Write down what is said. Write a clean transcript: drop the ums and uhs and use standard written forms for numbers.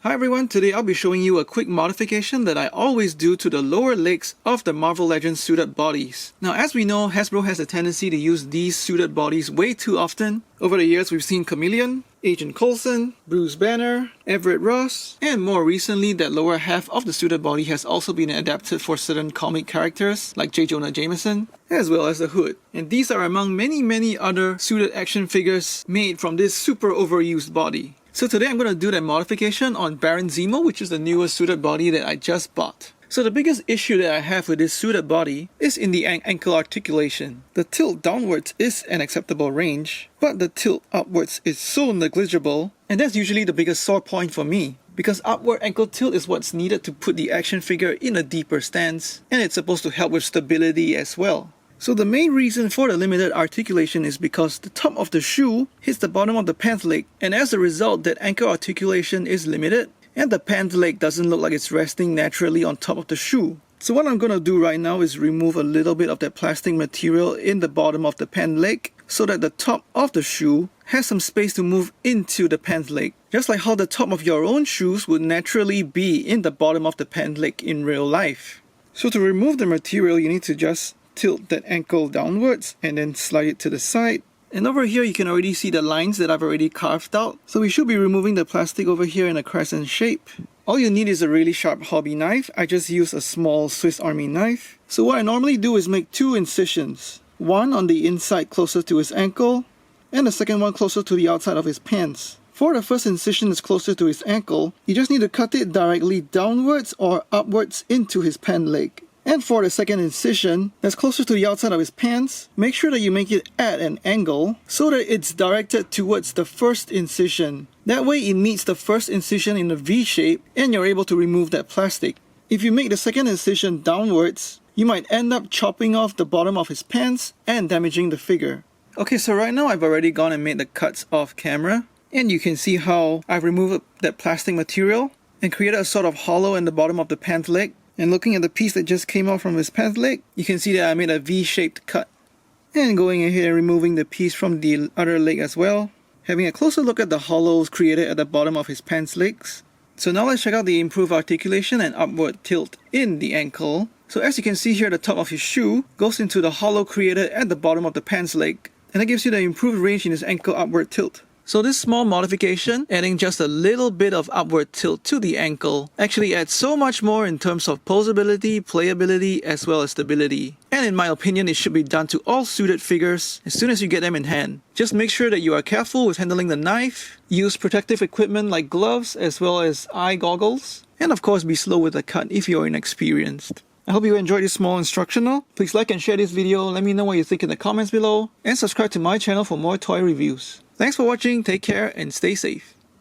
Hi everyone, today I'll be showing you a quick modification that I always do to the lower legs of the Marvel Legends suited bodies. Now as we know, Hasbro has a tendency to use these suited bodies way too often. Over the years we've seen Chameleon, Agent Coulson, Bruce Banner, Everett Ross, and more recently that lower half of the suited body has also been adapted for certain comic characters like J. Jonah Jameson, as well as the hood. And these are among many other suited action figures made from this super overused body. So today I'm going to do that modification on Baron Zemo, which is the newest suited body that I just bought. So the biggest issue that I have with this suited body is in the ankle articulation. The tilt downwards is an acceptable range, but the tilt upwards is so negligible, and that's usually the biggest sore point for me. Because upward ankle tilt is what's needed to put the action figure in a deeper stance, and it's supposed to help with stability as well. So the main reason for the limited articulation is because the top of the shoe hits the bottom of the pant leg, and as a result that ankle articulation is limited and the pant leg doesn't look like it's resting naturally on top of the shoe. So what I'm going to do right now is remove a little bit of that plastic material in the bottom of the pant leg so that the top of the shoe has some space to move into the pant leg. Just like how the top of your own shoes would naturally be in the bottom of the pant leg in real life. So to remove the material you need to just tilt that ankle downwards and then slide it to the side. And over here you can already see the lines that I've already carved out. So we should be removing the plastic over here in a crescent shape. All you need is a really sharp hobby knife. I just use a small Swiss Army knife. So what I normally do is make two incisions. One on the inside closer to his ankle, and the second one closer to the outside of his pants. For the first incision that's closer to his ankle, you just need to cut it directly downwards or upwards into his pant leg. And for the second incision, that's closer to the outside of his pants, make sure that you make it at an angle so that it's directed towards the first incision. That way it meets the first incision in a V shape and you're able to remove that plastic. If you make the second incision downwards, you might end up chopping off the bottom of his pants and damaging the figure. Okay, so right now I've already gone and made the cuts off camera, and you can see how I've removed that plastic material and created a sort of hollow in the bottom of the pant leg. And looking at the piece that just came out from his pant leg, you can see that I made a V-shaped cut. And going ahead and removing the piece from the other leg as well, having a closer look at the hollows created at the bottom of his pants legs. So now let's check out the improved articulation and upward tilt in the ankle. So as you can see here, the top of his shoe goes into the hollow created at the bottom of the pants leg, and that gives you the improved range in his ankle upward tilt. So this small modification, adding just a little bit of upward tilt to the ankle, actually adds so much more in terms of posability, playability, as well as stability. And in my opinion, it should be done to all suited figures as soon as you get them in hand. Just make sure that you are careful with handling the knife, use protective equipment like gloves as well as eye goggles, and of course be slow with the cut if you're inexperienced. I hope you enjoyed this small instructional. Please like and share this video, let me know what you think in the comments below, and subscribe to my channel for more toy reviews. Thanks for watching, take care, and stay safe.